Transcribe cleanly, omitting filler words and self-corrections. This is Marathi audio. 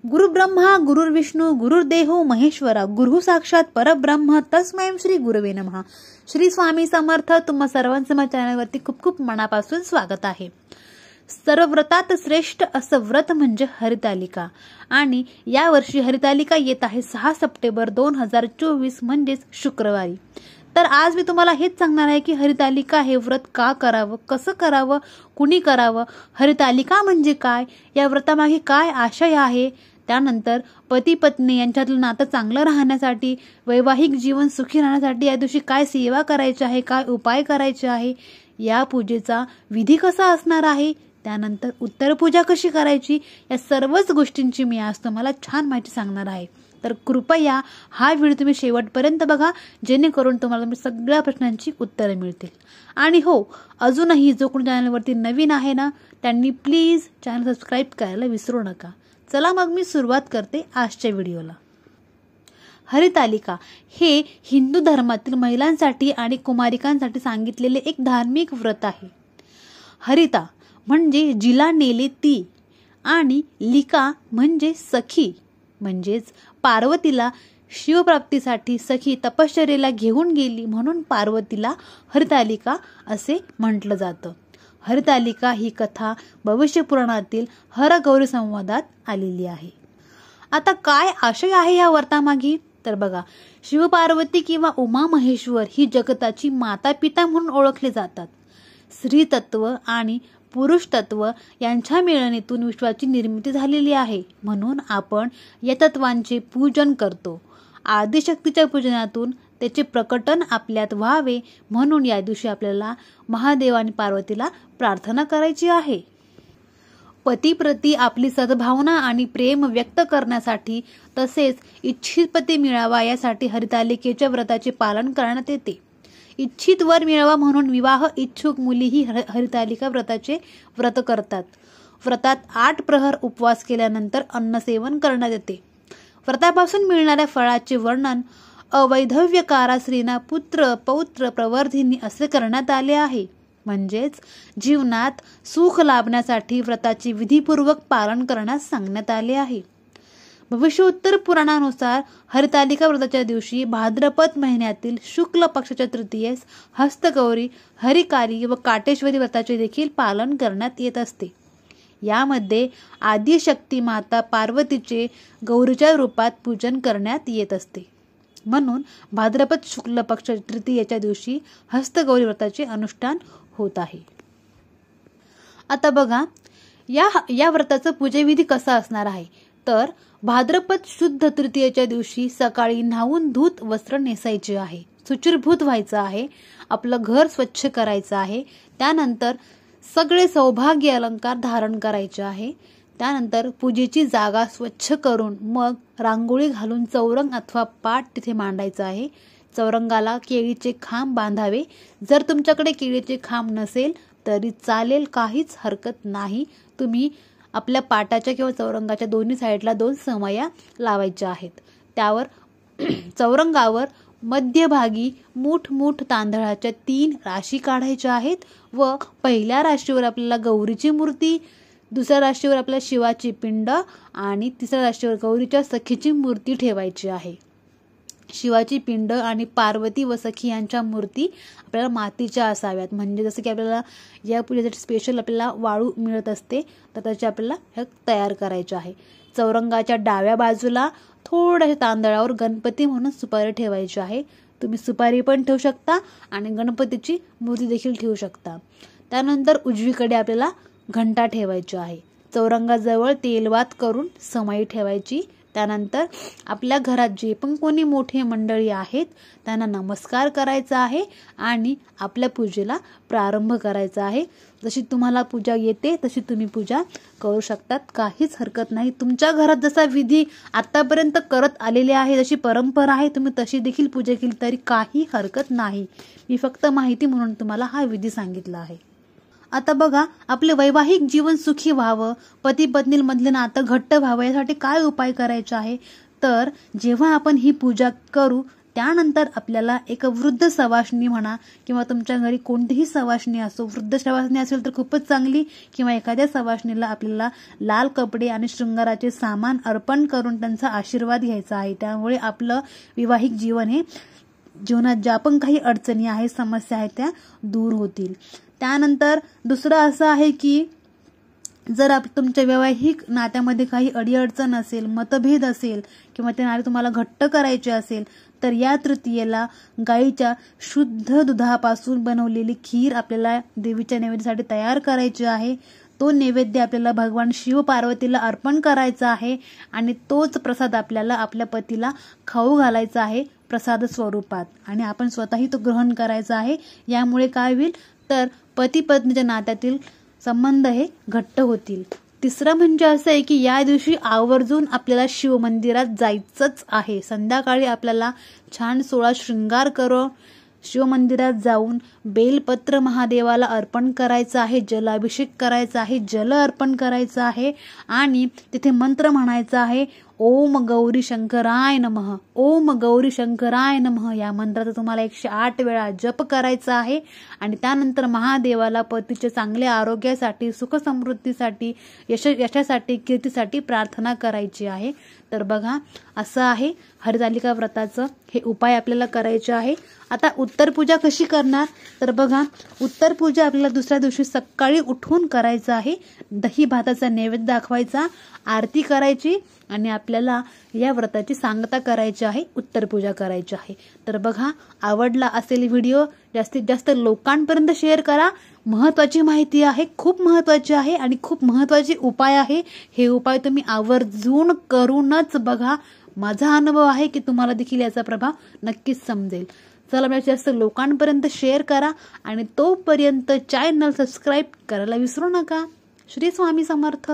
गुरुब्रह्मा गुरुर्विष्णू गुरुर्देहो महेश्वरा गुरु साक्षात परब्रह्म तस्मै श्री गुरुवे नमः। श्री स्वामी समर्थ। तुम्हा सर्वांचं माझ्या चॅनलवरती खूप खूप मनापासून स्वागत आहे। सर्व व्रतात श्रेष्ठ असं व्रत म्हणजे हरितालिका आणि या वर्षी हरितालिका येत आहे 6 सप्टेंबर 2024 म्हणजेच शुक्रवारी। तर आज मी तुम्हाला हेच सांगणार आहे की हरितालिका हे व्रत का करावं, कसं करावं, कुणी करावं, हरितालिका म्हणजे काय, या व्रतामागे काय आशय आहे, त्यानंतर पती पत्नी यांच्यातलं नातं चांगलं राहण्यासाठी, वैवाहिक जीवन सुखी राहण्यासाठी या दिवशी काय सेवा करायची आहे, काय उपाय करायचे आहे, या पूजेचा विधी कसा असणार आहे, त्यानंतर उत्तर पूजा कशी करायची, या सर्वच गोष्टींची मी आज तुम्हाला छान माहिती सांगणार आहे। तर कृपया हा व्हिडिओ तुम्ही शेवटपर्यंत बघा, जेणेकरून तुम्हाला सगळ्या प्रश्नांची उत्तरे मिळतील। आणि हो, अजूनही जो कोणी चॅनलवरती नवीन आहे ना, त्यांनी प्लीज चॅनल सबस्क्राईब करायला विसरू नका। चला मग मी सुरुवात करते आजच्या व्हिडिओला। हरितालिका हे हिंदू धर्मातील महिलांसाठी आणि कुमारिकांसाठी सांगितलेले एक धार्मिक व्रत आहे। हरिता म्हणजे जिला नेले ती आणि लिका म्हणजे सखी, म्हणजेच पार्वतीला शिवप्राप्तीसाठी सखी तपश्चर्येला घेऊन गेली म्हणून पार्वतीला हरितालिका असे म्हटलं जातं। हरितालिका ही कथा भविष्य पुराणातील हरगौरी संवादात आलेली आहे। आता काय आशय आहे या व्रतामागे, तर बघा, शिवपार्वती किंवा उमा महेश्वर ही जगताची माता पिता म्हणून ओळखले जातात। स्त्री तत्व आणि पुरुष तत्व यांच्या मिळवणीतून विश्वाची निर्मिती झालेली आहे, म्हणून आपण या तत्वांचे पूजन करतो। आदिशक्तीच्या पूजनातून त्याचे प्रकटन आपल्यात व्हावे म्हणून या दिवशी आपल्याला महादेव आणि पार्वतीला प्रार्थना करायची आहे। पतीप्रती आपली सद्भावना आणि प्रेम व्यक्त करण्यासाठी तसेच इच्छित पती मिळावा यासाठी हरितालिकेच्या व्रताचे पालन करण्यात येते। इच्छित वर मिळावा म्हणून विवाह इच्छुक मुलीही हरितालिका व्रताचे व्रत करतात। व्रतात 8 प्रहर उपवास केल्यानंतर अन्नसेवन करण्यात येते। व्रतापासून मिळणाऱ्या फळाचे वर्णन अवैधव्यकारा स्त्रीना पुत्र पौत्र प्रवर्धिनी असे करण्यात आले आहे। म्हणजेच जीवनात सुख लाभण्यासाठी व्रताचे विधीपूर्वक पालन करण्यास सांगण्यात आले आहे। भविष्योत्तर पुराणानुसार हरितालिका व्रताच्या दिवशी भाद्रपद महिन्यातील शुक्ल पक्षाच्या तृतीयेस हस्तगौरी, हरिकारी व काटेश्वरी व्रताचे देखील पालन करण्यात येत असते। यामध्ये आदिशक्ती माता पार्वतीचे गौरीच्या रूपात पूजन करण्यात येत असते, म्हणून भाद्रपद शुक्ल पक्ष तृतीयेच्या दिवशी हस्तगौरी व्रताचे अनुष्ठान होत आहे। आता बघा, या व्रताचा पूजेविधी कसा असणार आहे, तर भाद्रपद शुद्ध तृतीयेच्या दिवशी सकाळी न्हावून धूत वस्त्र नेसायचे आहे, शुचिर्भूत व्हायचं आहे, आपलं घर स्वच्छ करायचं आहे, त्यानंतर सगळे सौभाग्य अलंकार धारण करायचे आहे, त्यानंतर पूजेची जागा स्वच्छ करून मग रांगोळी घालून चौरंग अथवा पाट तिथे मांडायचं आहे। चौरंगाला केळीचे खांब बांधावे, जर तुमच्याकडे केळीचे खांब नसेल तरी चालेल, काहीच हरकत नाही। तुम्ही आपल्या पाटाच्या किंवा चौरंगाच्या दोन्ही साईडला 2 समया लावायच्या आहेत। त्यावर चौरंगावर मध्यभागी मूठ तांदळाच्या 3 राशी काढायच्या आहेत व पहिल्या राशीवर आपल्याला गौरीची मूर्ती, दुसऱ्या राशीवर आपल्याला शिवाची पिंड आणि तिसऱ्या राशीवर गौरीच्या सखीची मूर्ती ठेवायची आहे। शिवाची पिंड आणि पार्वती व सखी यांच्या मूर्ती आपल्याला मातीच्या असाव्यात, म्हणजे जसं की आपल्याला या पूजेसाठी स्पेशल आपल्याला वाळू मिळत असते, तर त्याचे आपल्याला तयार करायचे आहे। चौरंगाच्या डाव्या बाजूला थोड्याशा तांदळावर गणपती म्हणून सुपारी ठेवायची आहे। तुम्ही सुपारी पण ठेवू शकता आणि गणपतीची मूर्ती देखील ठेवू शकता। त्यानंतर उजवीकडे आपल्याला घंटा ठेवायची आहे। चौरंगाजवळ तेलवात करून समाई ठेवायची। त्यानंतर आपल्या घरात जे पण कोणी मोठे मंडळी आहेत त्यांना नमस्कार करायचा आहे आणि आपल्या पूजेला प्रारंभ करायचा आहे। जशी तुम्हाला पूजा येते तशी तुम्ही पूजा करू शकतात, काहीच हरकत नाही। तुमच्या घरात जसा विधी आतापर्यंत करत आलेले आहे, जशी परंपरा आहे, तुम्ही तशी देखील पूजा केली तरी काही हरकत नाही। मी फक्त माहिती म्हणून तुम्हाला हा विधी सांगितला आहे। आता बघा, आपले वैवाहिक जीवन सुखी व्हावं, पती पत्नीमधले नातं घट्ट व्हावं यासाठी काय उपाय करायचे आहे, तर जेव्हा आपण ही पूजा करू त्यानंतर आपल्याला एक वृद्ध सवाष्णी म्हणा किंवा तुमच्या घरी कोणतीही सवाष्णी असो, वृद्ध सवाष्णी असेल तर खूपच चांगली, किंवा एखाद्या सवाष्णीला आपल्याला लाल कपडे आणि शृंगाराचे सामान अर्पण करून त्यांचा आशीर्वाद घ्यायचा आहे. त्यामुळे आपलं विवाहिक जीवन हे जीवनात ज्या पण काही अडचणी आहेत, समस्या आहेत त्या दूर होतील. त्यानंतर दुसरं असं आहे की जर तुमच्या वैवाहिक नात्यामध्ये काही अडीअडचण असेल, मतभेद असेल किंवा ते नाते तुम्हाला घट्ट करायचे असेल तर या तृतीयेला गाईच्या शुद्ध दुधापासून बनवलेली खीर आपल्याला देवीच्या नैवेद्यासाठी तयार करायची आहे. तो नैवेद्य आपल्याला भगवान शिव पार्वतीला अर्पण करायचा आहे आणि तोच प्रसाद आपल्याला आपल्या पतीला खाऊ घालायचा आहे प्रसाद स्वरूपात, आणि आपण स्वतःही तो ग्रहण करायचा आहे. यामुळे काय होईल तर पती पत्नीच्या नात्यातील संबंध हे घट्ट होतील. तिसरं म्हणजे असं आहे की या दिवशी आवर्जून आपल्याला शिव मंदिरात जायचंच आहे. संध्याकाळी आपल्याला छान 16 शृंगार करून शिव मंदिरात जाऊन बेलपत्र महादेवाला अर्पण करायचं आहे, जलाभिषेक करायचा आहे, जल अर्पण करायचं आहे आणि तिथे मंत्र म्हणायचा आहे, ओम गौरी शंकराय नमः, ओम गौरी शंकराय नमः. या मंत्राचा तुम्हाला 108 वेळा जप करायचा आहे आणि त्यानंतर महादेवाला पतीच्या चांगल्या आरोग्यासाठी, सुख समृद्धीसाठी, यशासाठी, कीर्तीसाठी प्रार्थना करायची आहे. तर बघा असं आहे हरतालिका व्रताचं हे उपाय आपल्याला करायचे आहे. आता उत्तर पूजा कशी करणार तर बघा, उत्तर पूजा आपल्याला दुसऱ्या दिवशी सकाळी उठून करायचं आहे. दही भाताचा नैवेद्य दाखवायचा, आरती करायची आणि आपल्याला या व्रताची सांगता करायची आहे, उत्तर पूजा करायची आहे. तर बघा आवडला असेल व्हिडिओ जास्तीत जास्त लोकांपर्यंत शेअर करा. महत्त्वाची माहिती आहे, खूप महत्त्वाची आहे आणि खूप महत्त्वाचे उपाय आहे. हे उपाय तुम्ही आवर्जून करूनच बघा. माझा अनुभव आहे की तुम्हाला देखील याचा प्रभाव नक्कीच समजेल. चला जास्तीत जास्त लोकांपर्यंत शेअर करा आणि तोपर्यंत चॅनल सबस्क्राईब करायला विसरू नका. श्री स्वामी समर्थ.